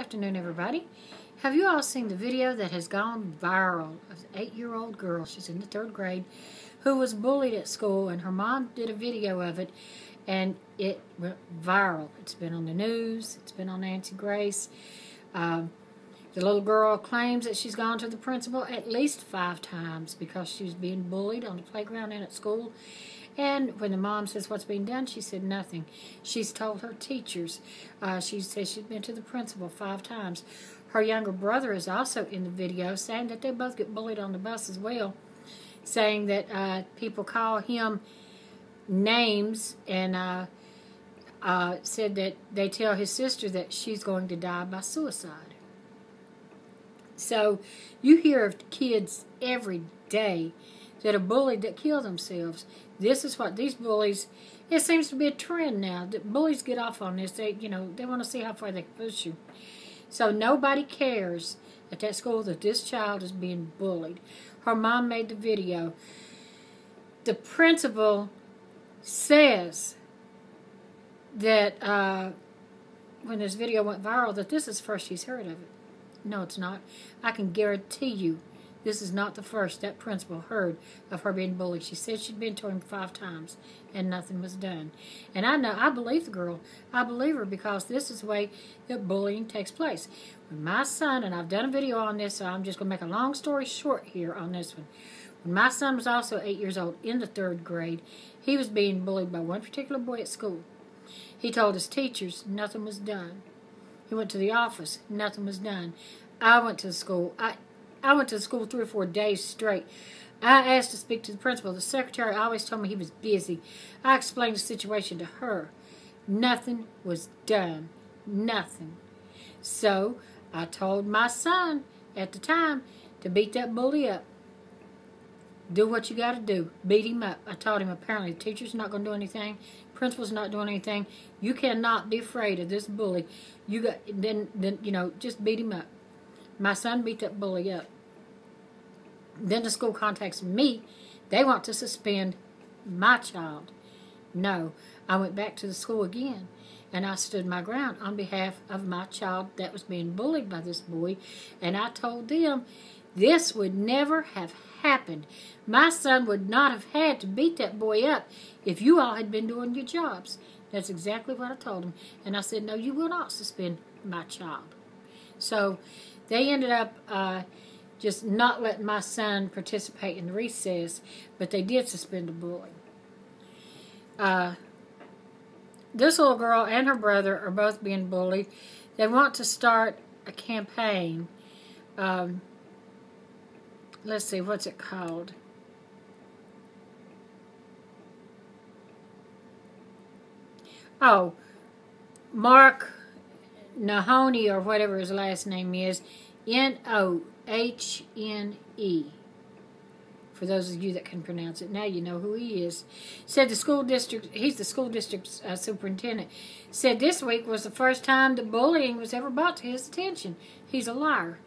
afternoon, everybody. Have you all seen the video that has gone viral of an 8-year-old girl, she's in the 3rd grade, who was bullied at school, and her mom did a video of it, and it went viral. It's been on the news, it's been on Nancy Grace. The little girl claims that she's gone to the principal at least 5 times because she was being bullied on the playground and at school. And when the mom says what's being done, she said nothing. She's told her teachers. She says she's been to the principal 5 times. Her younger brother is also in the video saying that they both get bullied on the bus as well, saying that people call him names and said that they tell his sister that she's going to die by suicide. So you hear of kids every day that are bullied that kill themselves. This is what these bullies, it seems to be a trend now, that bullies get off on this. They want to see how far they can push you. So nobody cares at that school that this child is being bullied. Her mom made the video. The principal says that when this video went viral, that this is the first she's heard of it. No, it's not. I can guarantee you this is not the first that principal heard of her being bullied. She said she'd been to him 5 times and nothing was done. And I believe the girl. I believe her because this is the way that bullying takes place. When my son, and I've done a video on this, so I'm just going to make a long story short here on this one. When my son was also 8 years old in the 3rd grade, he was being bullied by one particular boy at school. He told his teachers nothing was done. He went to the office, nothing was done. I went to the school. I went to the school 3 or 4 days straight. I asked to speak to the principal. The secretary always told me he was busy. I explained the situation to her. Nothing was done. Nothing. So I told my son at the time to beat that bully up. Do what you got to do. Beat him up. I told him apparently the teacher's not going to do anything. Principal's not doing anything. You cannot be afraid of this bully. Just beat him up. My son beat that bully up. Then the school contacts me. They want to suspend my child. No, I went back to the school again, and I stood my ground on behalf of my child that was being bullied by this boy, and I told them this would never have happened. My son would not have had to beat that boy up if you all had been doing your jobs. That's exactly what I told him. And I said, no, you will not suspend my child. So they ended up just not letting my son participate in the recess, but they did suspend the bully. This little girl and her brother are both being bullied. They want to start a campaign. Let's see, what's it called? Oh, Mark Nahoney, or whatever his last name is, Nohne. For those of you that can pronounce it, now you know who he is. Said the school district, he's the school district's superintendent, said this week was the first time that bullying was ever brought to his attention. He's a liar.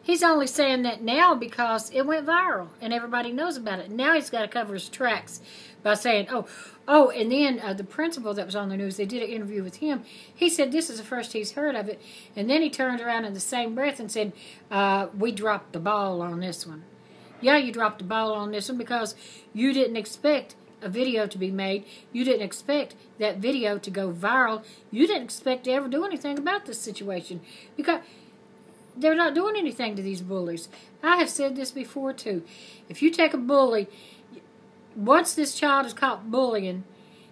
He's only saying that now because it went viral and everybody knows about it. Now he's got to cover his tracks by saying, oh, and then the principal that was on the news, they did an interview with him. He said this is the first he's heard of it. And then he turned around in the same breath and said, we dropped the ball on this one. Yeah, you dropped the ball on this one because you didn't expect a video to be made. You didn't expect that video to go viral. You didn't expect to ever do anything about this situation because they're not doing anything to these bullies. I have said this before too. If you take a bully, once this child is caught bullying,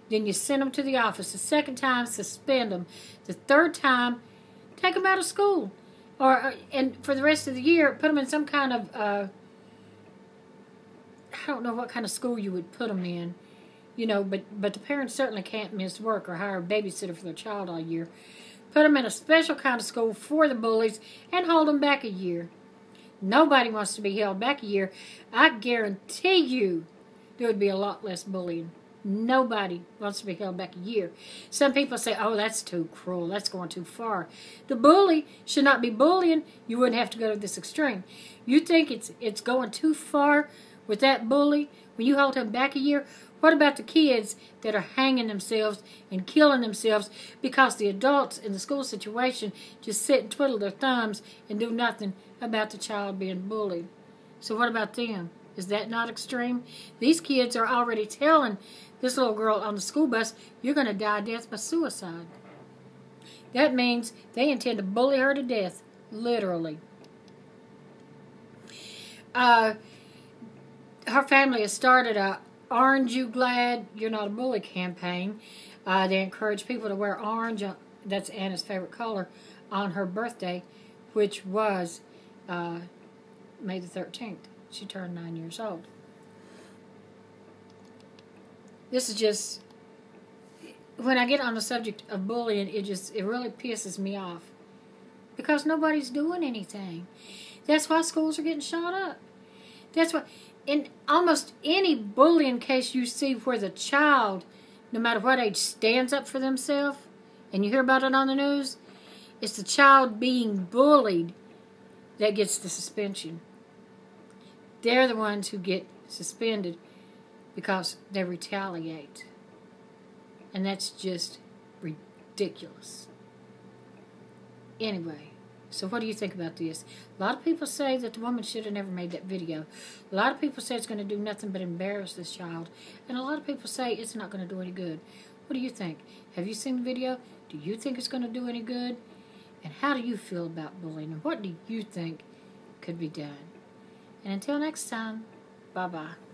then you send them to the office. The 2nd time, suspend them. The 3rd time, take them out of school. And for the rest of the year, put them in some kind of, I don't know what kind of school you would put them in. But the parents certainly can't miss work or hire a babysitter for their child all year. Put them in a special kind of school for the bullies and hold them back a year. Nobody wants to be held back a year. I guarantee you there would be a lot less bullying. Nobody wants to be held back a year. Some people say, oh, that's too cruel. That's going too far. The bully should not be bullying. You wouldn't have to go to this extreme. You think it's going too far with that bully when you hold him back a year? What about the kids that are hanging themselves and killing themselves because the adults in the school situation just sit and twiddle their thumbs and do nothing about the child being bullied? So what about them? Is that not extreme? These kids are already telling this little girl on the school bus, you're going to die a death by suicide. That means they intend to bully her to death, literally. Her family has started a Aren't You Glad You're Not a Bully campaign. They encourage people to wear orange, that's Anna's favorite color, on her birthday, which was May the 13th. She turned 9 years old. This is just, when I get on the subject of bullying, it really pisses me off. Because nobody's doing anything. That's why schools are getting shot up. That's why, in almost any bullying case you see where the child, no matter what age, stands up for themselves, and you hear about it on the news, it's the child being bullied that gets the suspension. They're the ones who get suspended because they retaliate. And that's just ridiculous. Anyway, so what do you think about this? A lot of people say that the woman should have never made that video. A lot of people say it's going to do nothing but embarrass this child. And a lot of people say it's not going to do any good. What do you think? Have you seen the video? Do you think it's going to do any good? And how do you feel about bullying? And what do you think could be done? And until next time, bye-bye.